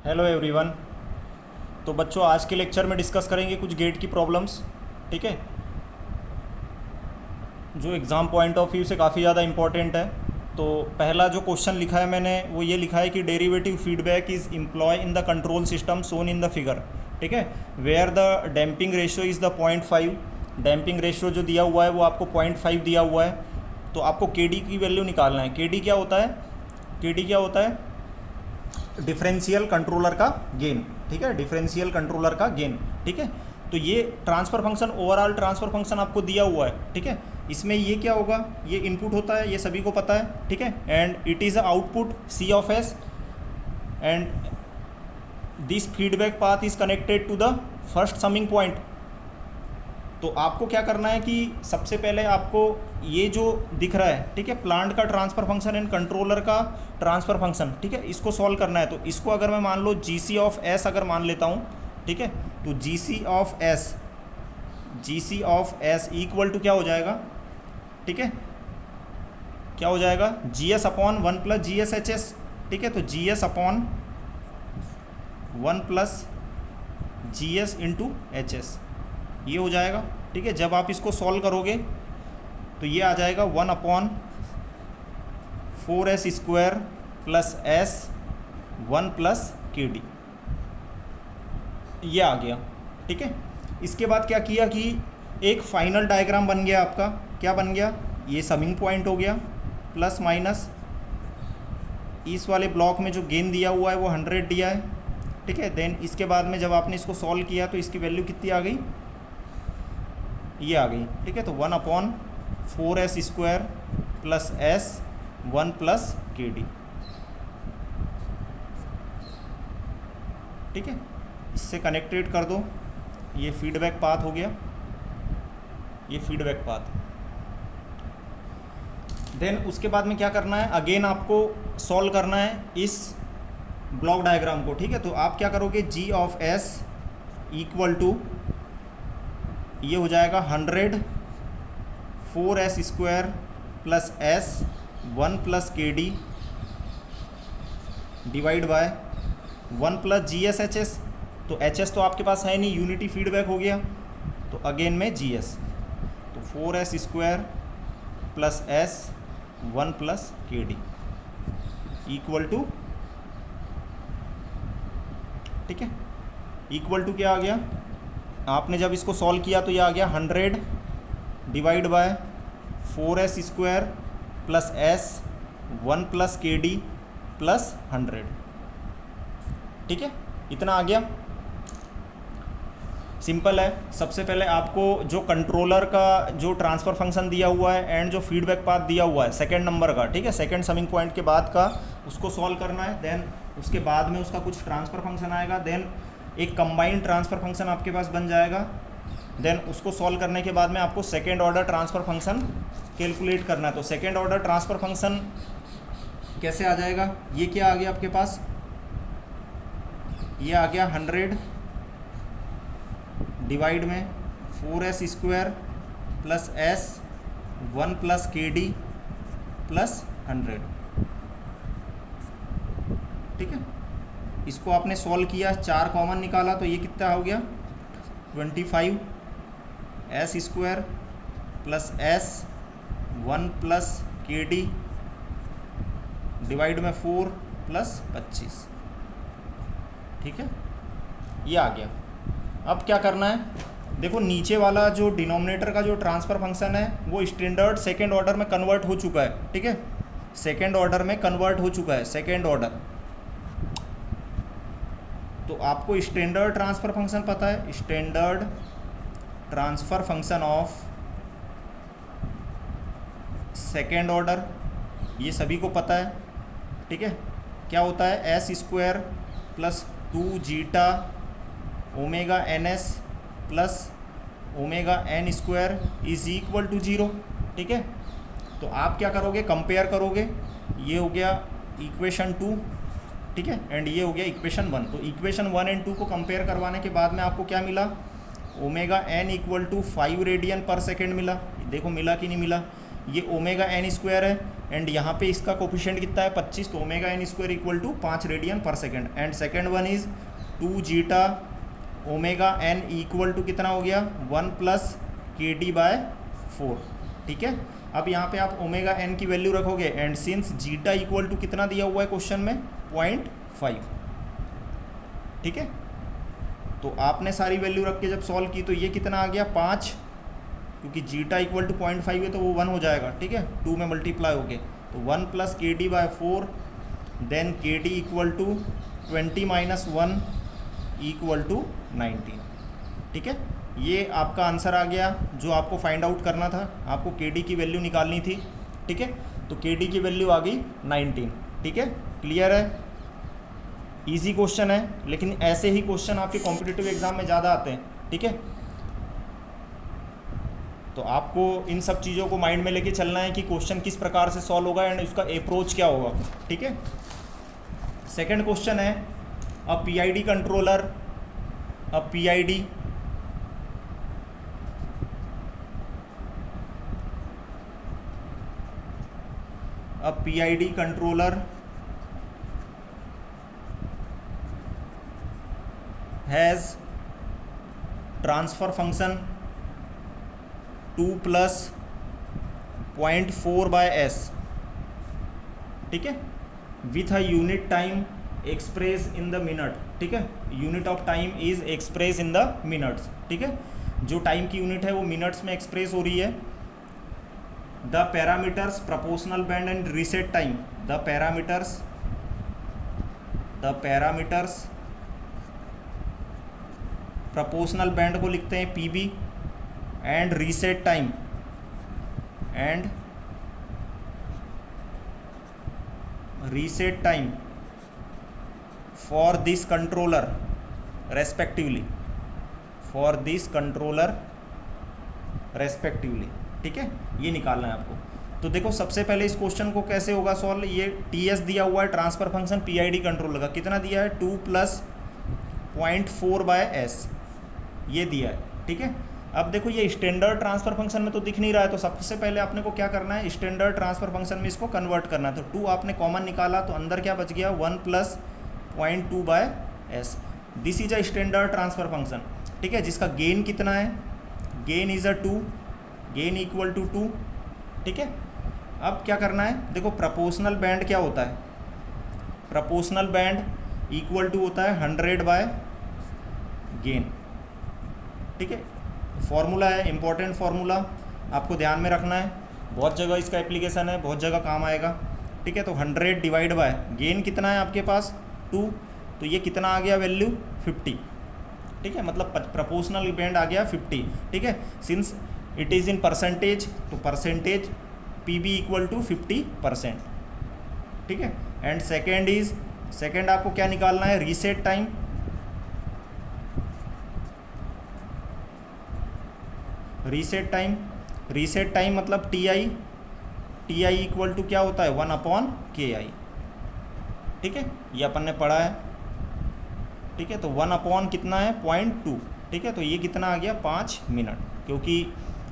Hello everyone. तो बच्चों, आज के लेक्चर में डिस्कस करेंगे कुछ गेट की प्रॉब्लम्स। ठीक है, जो एग्ज़ाम पॉइंट ऑफ व्यू से काफ़ी ज़्यादा इंपॉर्टेंट है। तो पहला जो क्वेश्चन लिखा है मैंने वो ये लिखा है कि derivative feedback is employ in the control system shown in the figure. ठीक है, where the damping ratio is the 0.5। Damping ratio जो दिया हुआ है वो आपको 0.5 दिया हुआ है। तो आपको के डी की वैल्यू निकालना है। के डी क्या होता है? के डी क्या होता है? डिफरेंशियल कंट्रोलर का गेन। ठीक है, डिफरेंशियल कंट्रोलर का गेन। ठीक है, तो ये transfer function, overall transfer function आपको दिया हुआ है। ठीक है, इसमें ये क्या होगा, ये इनपुट होता है, ये सभी को पता है। ठीक है, and it is a output C of S and this feedback path is connected to the first summing point. तो आपको क्या करना है कि सबसे पहले आपको ये जो दिख रहा है, ठीक है, प्लांट का ट्रांसफ़र फंक्शन एंड कंट्रोलर का ट्रांसफ़र फंक्शन, ठीक है, इसको सॉल्व करना है। तो इसको अगर मैं मान लो जी सी ऑफ एस अगर मान लेता हूँ, ठीक है, तो जी सी ऑफ एस इक्वल टू क्या हो जाएगा? ठीक है, क्या हो जाएगा? G S upon 1 plus G S H S. ठीक है, तो G S upon 1 plus G S into H S, ये हो जाएगा। ठीक है, जब आप इसको सॉल्व करोगे तो ये आ जाएगा 1 upon 4s square plus S 1 plus K D, ये आ गया। ठीक है, इसके बाद क्या किया कि एक फाइनल डायग्राम बन गया आपका। क्या बन गया? ये समिंग पॉइंट हो गया, प्लस माइनस इस वाले ब्लॉक में जो गेन दिया हुआ है वो 100 दिया है। ठीक है, देन इसके बाद में जब आपने इसको सॉल्व किया तो इसकी वैल्यू कितनी आ गई? ये आ गई। ठीक है, तो 1 upon 4s square plus S 1 plus K D. ठीक है, इससे कनेक्टेड कर दो, ये फीडबैक पाथ हो गया, ये फीडबैक पाथ। देन उसके बाद में क्या करना है, अगेन आपको सॉल्व करना है इस ब्लॉक डायग्राम को। ठीक है, तो आप क्या करोगे, G of S equal to ये हो जाएगा 100 4s square plus S 1 plus K D divide by 1 plus G S H S. तो एच एस तो आपके पास है नहीं, यूनिटी फीडबैक हो गया, तो अगेन में जी एस, तो 4s square plus S 1 plus K D equal to, ठीक है, इक्वल टू क्या आ गया? आपने जब इसको सॉल्व किया तो ये आ गया 100 divide by 4s square plus S 1 plus K D plus 100। ठीक है, इतना आ गया। सिंपल है। सबसे पहले आपको जो कंट्रोलर का जो ट्रांसफ़र फंक्शन दिया हुआ है एंड जो फीडबैक पाथ दिया हुआ है सेकंड नंबर का, ठीक है, सेकंड समिंग पॉइंट के बाद का, उसको सॉल्व करना है। देन उसके बाद में उसका कुछ ट्रांसफ़र फंक्शन आएगा, देन एक कंबाइंड ट्रांसफ़र फंक्शन आपके पास बन जाएगा। देन उसको सॉल्व करने के बाद में आपको second order transfer function calculate करना है। तो सेकेंड ऑर्डर ट्रांसफ़र फंक्शन कैसे आ जाएगा? ये क्या आ गया आपके पास? ये आ गया 100 डिवाइड में 4s square plus S 1 plus K D plus 100। ठीक है, इसको आपने सॉल्व किया, 4 कॉमन निकाला तो ये कितना हो गया? 25 S square plus S 1 plus K D divide में 4 प्लस 25। ठीक है, ये आ गया। अब क्या करना है, देखो नीचे वाला जो डिनोमिनेटर का जो ट्रांसफ़र फंक्शन है वो स्टैंडर्ड सेकेंड ऑर्डर में कन्वर्ट हो चुका है। ठीक है, सेकेंड ऑर्डर में कन्वर्ट हो चुका है, सेकेंड ऑर्डर। तो आपको स्टैंडर्ड ट्रांसफ़र फंक्शन पता है, standard transfer function of second order, ये सभी को पता है। ठीक है, क्या होता है? S square plus 2 zeta omega N S plus omega N square is equal to 0। ठीक है, तो आप क्या करोगे, कंपेयर करोगे, ये हो गया इक्वेशन 2, ठीक है, एंड ये हो गया इक्वेशन 1। तो इक्वेशन 1 एंड 2 को कंपेयर करवाने के बाद में आपको क्या मिला? Omega N equal to 5 radian per second मिला। देखो मिला कि नहीं मिला? ये ओमेगा एन स्क्वायर है, एंड यहाँ पे इसका कोफिशिएंट कितना है 25, तो omega N square equal to 5 radian per second. And second one is 2 zeta omega N equal to कितना हो गया 1 प्लस के डी बाय 4। ठीक है, अब यहाँ पे आप ओमेगा एन की वैल्यू रखोगे and since zeta equal to कितना दिया हुआ है क्वेश्चन में 0.5। ठीक है, तो आपने सारी वैल्यू रख के जब सॉल्व की तो ये कितना आ गया 5, क्योंकि जीटा इक्वल टू 0.5 है तो वो 1 हो जाएगा। ठीक है, 2 में मल्टीप्लाई हो गए तो 1 plus K D by 4, then K D equal to 20 minus 1 equal to 19। ठीक है, ये आपका आंसर आ गया जो आपको फाइंड आउट करना था, आपको के डी की वैल्यू निकालनी थी। ठीक है, तो के डी की वैल्यू आ गई 19। ठीक है, क्लियर है, इजी क्वेश्चन है, लेकिन ऐसे ही क्वेश्चन आपके कॉम्पिटिटिव एग्जाम में ज़्यादा आते हैं। ठीक है, तो आपको इन सब चीज़ों को माइंड में लेके चलना है कि क्वेश्चन किस प्रकार से सॉल्व होगा एंड उसका अप्रोच क्या होगा। ठीक है, सेकंड क्वेश्चन है a PID controller, a PID a PID controller has transfer function 2 plus 0.4 by s। ठीक है, with a unit time express in the minute। ठीक है, unit of time is express in the minutes. ठीक है, जो time की unit है वो मिनट्स में एक्सप्रेस हो रही है। The parameters proportional band and reset time, the parameters proportional band को लिखते हैं PB and reset time for this controller respectively, ठीक है, ये निकालना है आपको। तो देखो सबसे पहले इस क्वेश्चन को कैसे होगा सॉल्व, ये टीएस दिया हुआ है ट्रांसफर फंक्शन पीआईडी कंट्रोलर का, कितना दिया है 2 प्लस 0.4 बाय एस, ये दिया है। ठीक है, अब देखो ये स्टैंडर्ड ट्रांसफर फंक्शन में तो दिख नहीं रहा है, तो सबसे पहले आपने को क्या करना है, स्टैंडर्ड ट्रांसफर फंक्शन में इसको कन्वर्ट करना है। तो 2 आपने कॉमन निकाला तो अंदर क्या बच गया 1 plus 0.2 by S. This is a standard transfer function. ठीक है, जिसका गेन कितना है, gain is a 2, gain equal to 2। ठीक है, अब क्या करना है, देखो प्रोपोर्शनल बैंड क्या होता है, प्रोपोर्शनल बैंड इक्वल टू होता है 100 बाय गेन। ठीक है, फॉर्मूला है, इंपॉर्टेंट फार्मूला, आपको ध्यान में रखना है, बहुत जगह इसका एप्लीकेशन है, बहुत जगह काम आएगा। ठीक है, तो 100 डिवाइड बाय गेन कितना है आपके पास 2, तो ये कितना आ गया वैल्यू 50। ठीक है, मतलब प्रोपोर्शनल बैंड आ गया 50। ठीक है, since it is in percentage, तो percentage P B equal to 50%। ठीक है, एंड सेकेंड आपको क्या निकालना है, रीसेट टाइम। रीसेट टाइम मतलब टी आई इक्वल टू क्या होता है 1/KI। ठीक है, ये अपन ने पढ़ा है। ठीक है, तो 1/ कितना है 0.2। ठीक है, तो ये कितना आ गया 5 मिनट, क्योंकि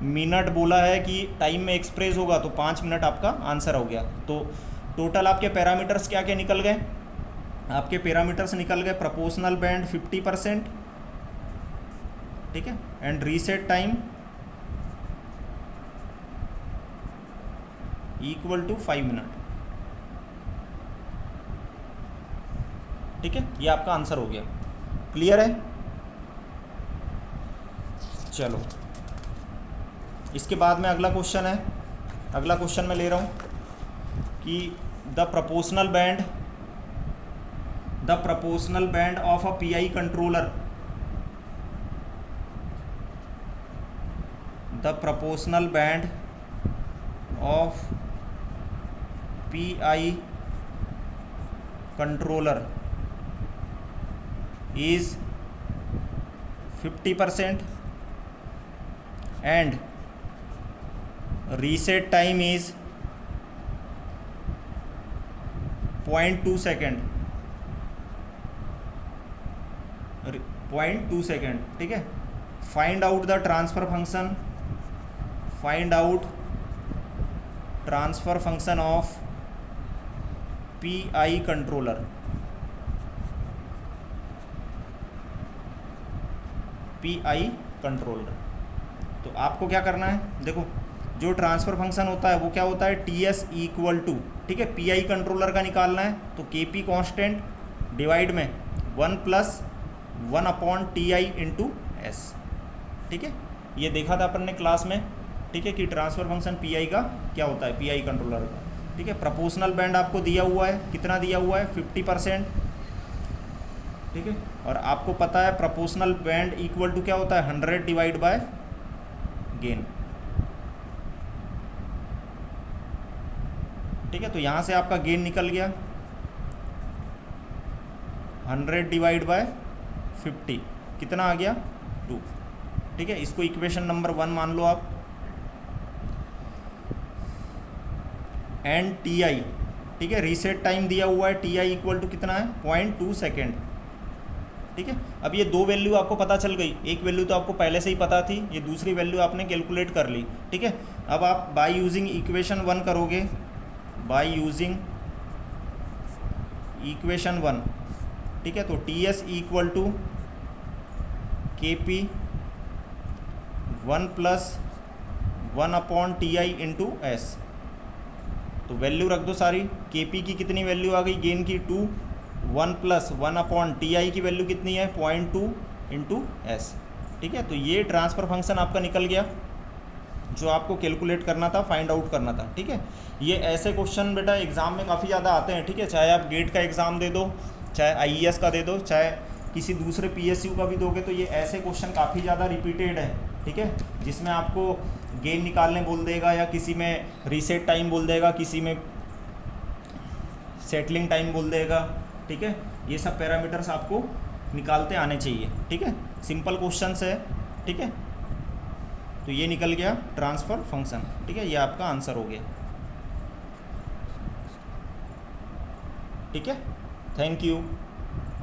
मिनट बोला है कि टाइम में एक्सप्रेस होगा तो 5 मिनट आपका आंसर हो गया। तो टोटल आपके पैरामीटर्स क्या क्या निकल गए, आपके पैरामीटर्स निकल गए प्रोपोर्शनल बैंड 50%। ठीक है, and reset time equal to 5 minute. ठीक है, ये आपका आंसर हो गया। क्लियर है, चलो इसके बाद में अगला क्वेश्चन है, अगला क्वेश्चन मैं ले रहा हूँ कि the proportional band of a pi controller, the proportional band of pi controller is 50% and reset time is 0.2 second, 0.2 second। ठीक है, find out the transfer function, find out transfer function of P I controller, P I controller. तो आपको क्या करना है, देखो जो transfer function होता है वो क्या होता है, टी एस इक्वल टू, ठीक है, पी आई कंट्रोलर का निकालना है तो के पी कॉन्स्टेंट डिवाइड में 1 + 1/ti इंटू एस, ठीक है। ये देखा था अपन ने क्लास में, ठीक है, कि ट्रांसफ़र फंक्शन पी आई का क्या होता है, पी आई कंट्रोलर का, ठीक है। प्रोपोर्शनल बैंड आपको दिया हुआ है, कितना दिया हुआ है, 50%, ठीक है। और आपको पता है प्रोपोर्शनल बैंड इक्वल टू क्या होता है, 100 डिवाइड बाय गेन, ठीक है। तो यहाँ से आपका गेन निकल गया 100 डिवाइड बाय 50, कितना आ गया 2, ठीक है। इसको इक्वेशन नंबर 1 मान लो आप। एंड टी आई, ठीक है, रीसेट टाइम दिया हुआ है, टी आई इक्वल टू कितना है, 0.2 सेकेंड, ठीक है। अब ये दो वैल्यू आपको पता चल गई, एक वैल्यू तो आपको पहले से ही पता थी, ये दूसरी वैल्यू आपने कैलकुलेट कर ली, ठीक है। अब आप बाय यूजिंग इक्वेशन 1 करोगे, बाय यूजिंग इक्वेशन 1, ठीक है। तो टी एस इक्वल टू के पी 1 + 1/ti इंटू एस, तो वैल्यू रख दो सारी। के पी की कितनी वैल्यू आ गई, गेन की 2, 1 + 1/ti की वैल्यू कितनी है, 0.2 इंटू एस, ठीक है। तो ये ट्रांसफ़र फंक्शन आपका निकल गया जो आपको कैलकुलेट करना था, फाइंड आउट करना था, ठीक है। ये ऐसे क्वेश्चन बेटा एग्ज़ाम में काफ़ी ज़्यादा आते हैं, ठीक है। चाहे आप गेट का एग्ज़ाम दे दो, चाहे आईएएस का दे दो, चाहे किसी दूसरे पीएसयू का भी दोगे, तो ये ऐसे क्वेश्चन काफ़ी ज़्यादा रिपीटेड है, ठीक है। जिसमें आपको गेन निकालने बोल देगा, या किसी में रीसेट टाइम बोल देगा, किसी में सेटलिंग टाइम बोल देगा, ठीक है। ये सब पैरामीटर्स आपको निकालते आने चाहिए, ठीक है। सिंपल क्वेश्चंस है, ठीक है। तो ये निकल गया ट्रांसफ़र फंक्शन, ठीक है। ये आपका आंसर हो गया, ठीक है। Thank you.